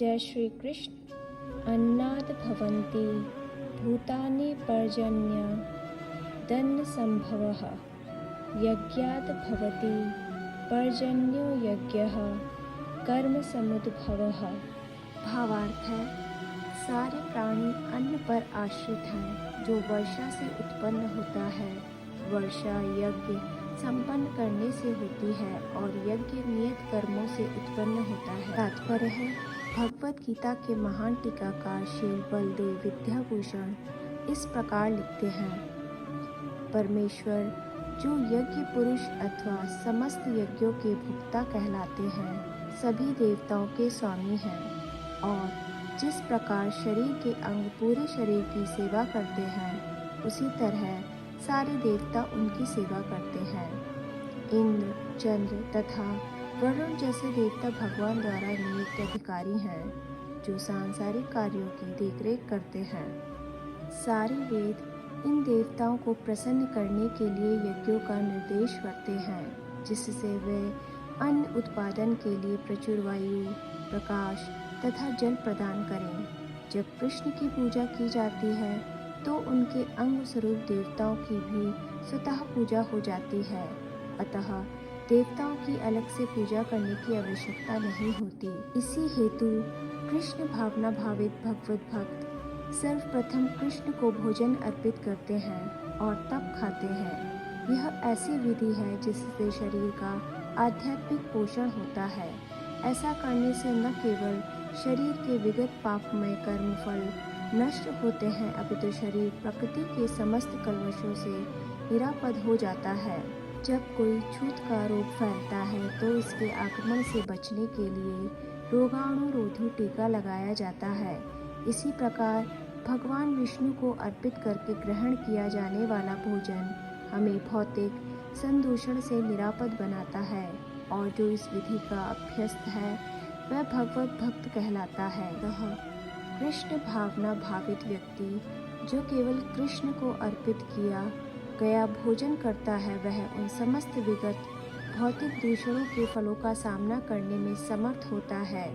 जय श्री कृष्ण। अन्नाद भवन्ति भूतानि पर्जन्य दन्न संभवः यज्ञाद भवति पर्जन्यो यज्ञः कर्म समुद्भवः। भावार्थ है, सारे प्राणी अन्न पर आश्रित हैं जो वर्षा से उत्पन्न होता है। वर्षा यज्ञ संपन्न करने से होती है और यज्ञ नियत कर्मों से उत्पन्न होता है। तात्पर्य है, भगवत गीता के महान टीकाकार शील बलदेव विद्याभूषण इस प्रकार लिखते हैं, परमेश्वर जो यज्ञ पुरुष अथवा समस्त यज्ञों के भुक्ता कहलाते हैं, सभी देवताओं के स्वामी हैं और जिस प्रकार शरीर के अंग पूरे शरीर की सेवा करते हैं, उसी तरह सारे देवता उनकी सेवा करते हैं। इंद्र, चंद्र तथा वरुण जैसे देवता भगवान द्वारा नियुक्त अधिकारी हैं जो सांसारिक कार्यों की देखरेख करते हैं। सारे वेद इन देवताओं को प्रसन्न करने के लिए यज्ञों का निर्देश करते हैं, जिससे वे अन्न उत्पादन के लिए प्रचुर वायु, प्रकाश तथा जल प्रदान करें। जब कृष्ण की पूजा की जाती है तो उनके अंग स्वरूप देवताओं की भी स्वतः पूजा हो जाती है। अतः देवताओं की अलग से पूजा करने की आवश्यकता नहीं होती। इसी हेतु कृष्ण भावना भावित भगवत भक्त सर्वप्रथम कृष्ण को भोजन अर्पित करते हैं और तब खाते हैं। यह ऐसी विधि है जिससे शरीर का आध्यात्मिक पोषण होता है। ऐसा करने से न केवल शरीर के विगत पापमय कर्म फल नष्ट होते हैं, अपितु शरीर प्रकृति के समस्त कलवशों से निरापद हो जाता है। जब कोई छूत का रोग फैलता है तो इसके आक्रमण से बचने के लिए रोगाणुरोधी टीका लगाया जाता है। इसी प्रकार भगवान विष्णु को अर्पित करके ग्रहण किया जाने वाला भोजन हमें भौतिक संदूषण से निरापद बनाता है और जो इस विधि का अभ्यस्त है वह भगवत भक्त कहलाता है। कृष्ण भावना भावित व्यक्ति जो केवल कृष्ण को अर्पित किया गया भोजन करता है, वह उन समस्त विगत भौतिक दूषणों के फलों का सामना करने में समर्थ होता है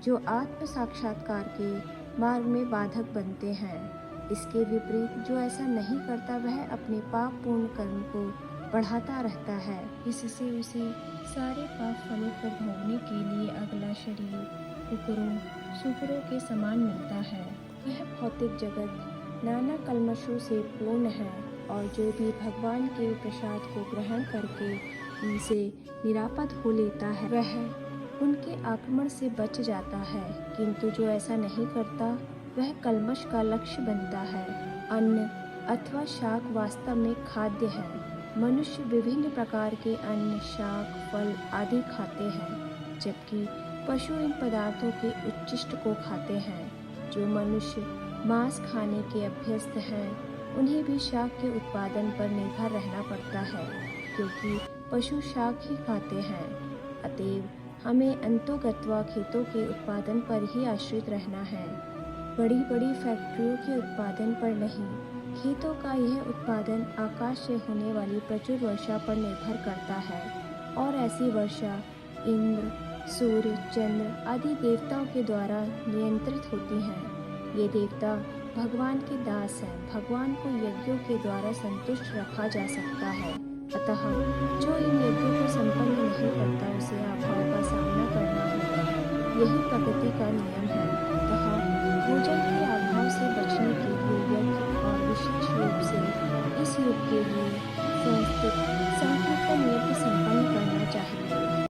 जो आत्म साक्षात्कार के मार्ग में बाधक बनते हैं। इसके विपरीत जो ऐसा नहीं करता वह अपने पाप पूर्ण कर्म को बढ़ाता रहता है, इससे उसे सारे पाप फलों को भोगने के लिए अगला शरीर कुकुरों सुकरों के समान मिलता है। यह भौतिक जगत नाना कल्मशों से पूर्ण है और जो भी भगवान के प्रसाद को ग्रहण करके उनसे निरापद हो लेता है वह उनके आक्रमण से बच जाता है, किंतु जो ऐसा नहीं करता वह कल्मश का लक्ष्य बनता है। अन्न अथवा शाक वास्तव में खाद्य है। मनुष्य विभिन्न प्रकार के अन्न, शाक, फल आदि खाते हैं, जबकि पशु इन पदार्थों के उच्चिष्ट को खाते हैं। जो मनुष्य मांस खाने के अभ्यस्त हैं, उन्हें भी शाक के उत्पादन पर निर्भर रहना पड़ता है, क्योंकि पशु शाक ही खाते हैं। अतएव हमें अंतोगत्वा खेतों के उत्पादन पर ही आश्रित रहना है, बड़ी बड़ी फैक्ट्रियों के उत्पादन पर नहीं। खेतों का यह उत्पादन आकाश से होने वाली प्रचुर वर्षा पर निर्भर करता है और ऐसी वर्षा इंद्र, सूर्य, चंद्र आदि देवताओं के द्वारा नियंत्रित होती हैं। ये देवता भगवान के दास हैं। भगवान को यज्ञों के द्वारा संतुष्ट रखा जा सकता है। अतः जो इन यज्ञों को संपन्न नहीं करता उसे अभाव का सामना करना होगा। यही प्रकृति का नियम है। अतः भोजन के अभाव से बचने के लिए यज्ञ और विशेष रूप से इस युग के लिए